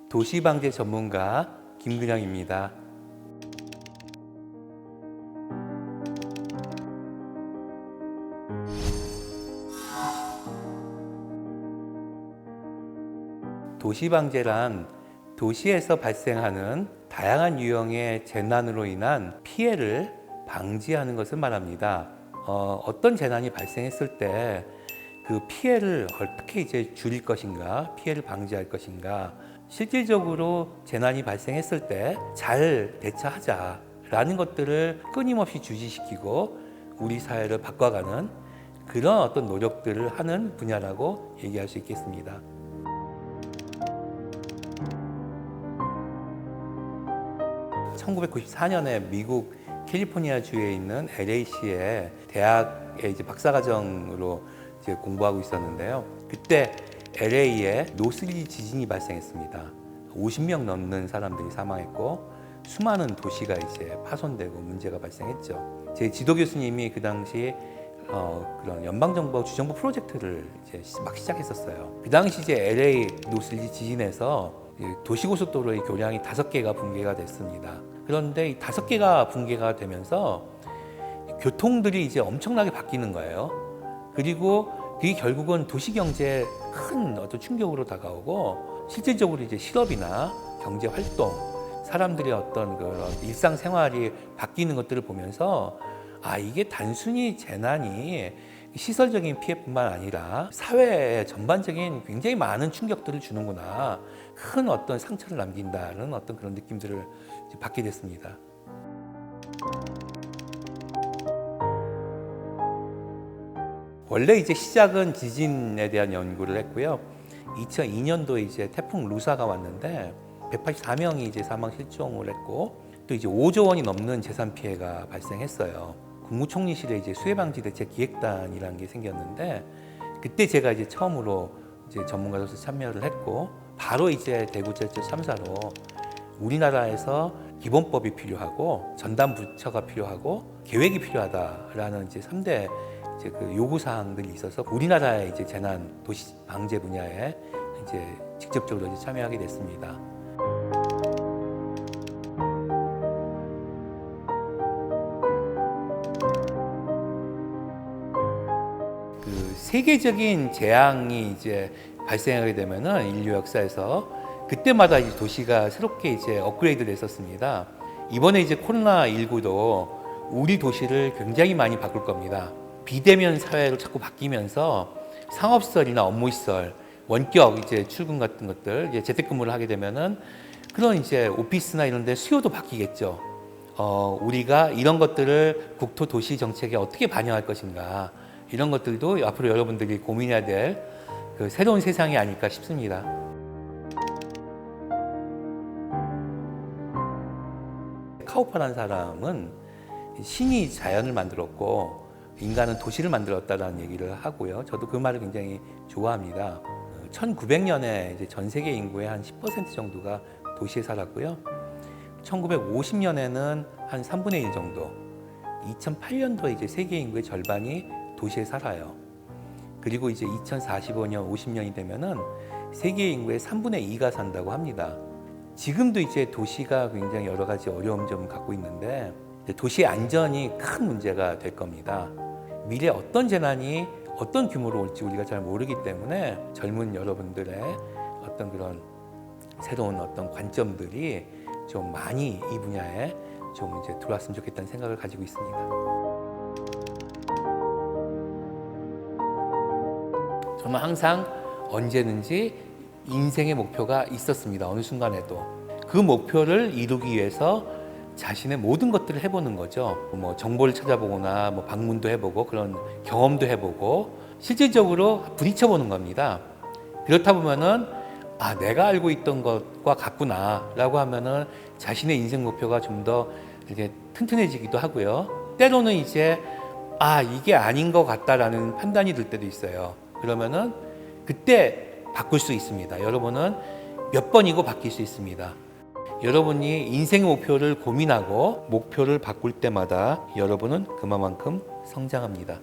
도시방제 전문가 김근영입니다. 도시방제란 도시에서 발생하는 다양한 유형의 재난으로 인한 피해를 방지하는 것을 말합니다. 어떤 재난이 발생했을 때 그 피해를 어떻게 줄일 것인가, 피해를 방지할 것인가, 실질적으로 재난이 발생했을 때 잘 대처하자라는 것들을 끊임없이 주지시키고 우리 사회를 바꿔가는 그런 어떤 노력들을 하는 분야라고 얘기할 수 있겠습니다. (1994년에) 미국 캘리포니아주에 있는 LA시의 대학에 박사과정으로 공부하고 있었는데요. 그때 LA에 노스리지 지진이 발생했습니다. 50명 넘는 사람들이 사망했고 수많은 도시가 파손되고 문제가 발생했죠. 제 지도 교수님이 그 당시 그런 연방정부 주정부 프로젝트를 막 시작했었어요. 그 당시 LA 노스리지 지진에서 도시고속도로의 교량이 5개가 붕괴가 됐습니다. 그런데 이 5개가 붕괴가 되면서 교통들이 엄청나게 바뀌는 거예요. 그리고 그게 결국은 도시 경제에 큰 어떤 충격으로 다가오고 실질적으로 실업이나 경제 활동, 사람들의 어떤 그런 일상생활이 바뀌는 것들을 보면서 이게 단순히 재난이 시설적인 피해뿐만 아니라 사회에 전반적인 굉장히 많은 충격들을 주는구나, 큰 어떤 상처를 남긴다는 어떤 그런 느낌들을 받게 됐습니다. 원래 시작은 지진에 대한 연구를 했고요. 2002년도에 태풍 루사가 왔는데 184명이 사망 실종을 했고 또 5조 원이 넘는 재산 피해가 발생했어요. 국무총리실에 수해방지대책기획단이라는 게 생겼는데 그때 제가 처음으로 전문가로서 참여를 했고 바로 대구절제 참사로 우리나라에서 기본법이 필요하고 전담 부처가 필요하고 계획이 필요하다라는 3대 그 요구 사항들이 있어서 우리나라의 재난 도시 방제 분야에 직접적으로 참여하게 됐습니다. 그 세계적인 재앙이 발생하게 되면은 인류 역사에서 그때마다 도시가 새롭게 업그레이드 됐었습니다. 이번에 코로나19도 우리 도시를 굉장히 많이 바꿀 겁니다. 비대면 사회로 자꾸 바뀌면서 상업시설이나 업무시설, 원격 출근 같은 것들, 재택근무를 하게 되면은 그런 오피스나 이런 데 수요도 바뀌겠죠. 우리가 이런 것들을 국토도시 정책에 어떻게 반영할 것인가, 이런 것들도 앞으로 여러분들이 고민해야 될 그 새로운 세상이 아닐까 싶습니다. 카우퍼라는 사람은 신이 자연을 만들었고 인간은 도시를 만들었다는 얘기를 하고요. 저도 그 말을 굉장히 좋아합니다. 1900년에 전 세계 인구의 한 10% 정도가 도시에 살았고요. 1950년에는 한 3분의 1 정도, 2008년도에 세계 인구의 절반이 도시에 살아요. 그리고 2045년, 50년이 되면은 세계 인구의 3분의 2가 산다고 합니다. 지금도 도시가 굉장히 여러 가지 어려움 좀 갖고 있는데 도시의 안전이 큰 문제가 될 겁니다. 미래 어떤 재난이 어떤 규모로 올지 우리가 잘 모르기 때문에 젊은 여러분들의 어떤 그런 새로운 어떤 관점들이 좀 많이 이 분야에 좀 들어왔으면 좋겠다는 생각을 가지고 있습니다. 저는 항상 언제든지 인생의 목표가 있었습니다. 어느 순간에도. 그 목표를 이루기 위해서 자신의 모든 것들을 해보는 거죠. 정보를 찾아보거나 방문도 해보고 그런 경험도 해보고 실질적으로 부딪혀보는 겁니다. 그렇다 보면은 내가 알고 있던 것과 같구나 라고 하면은 자신의 인생 목표가 좀 더 이렇게 튼튼해지기도 하고요. 때로는 이게 아닌 것 같다라는 판단이 들 때도 있어요. 그러면은 그때 바꿀 수 있습니다. 여러분은 몇 번이고 바뀔 수 있습니다. 여러분이 인생의 목표를 고민하고 목표를 바꿀 때마다 여러분은 그만큼 성장합니다.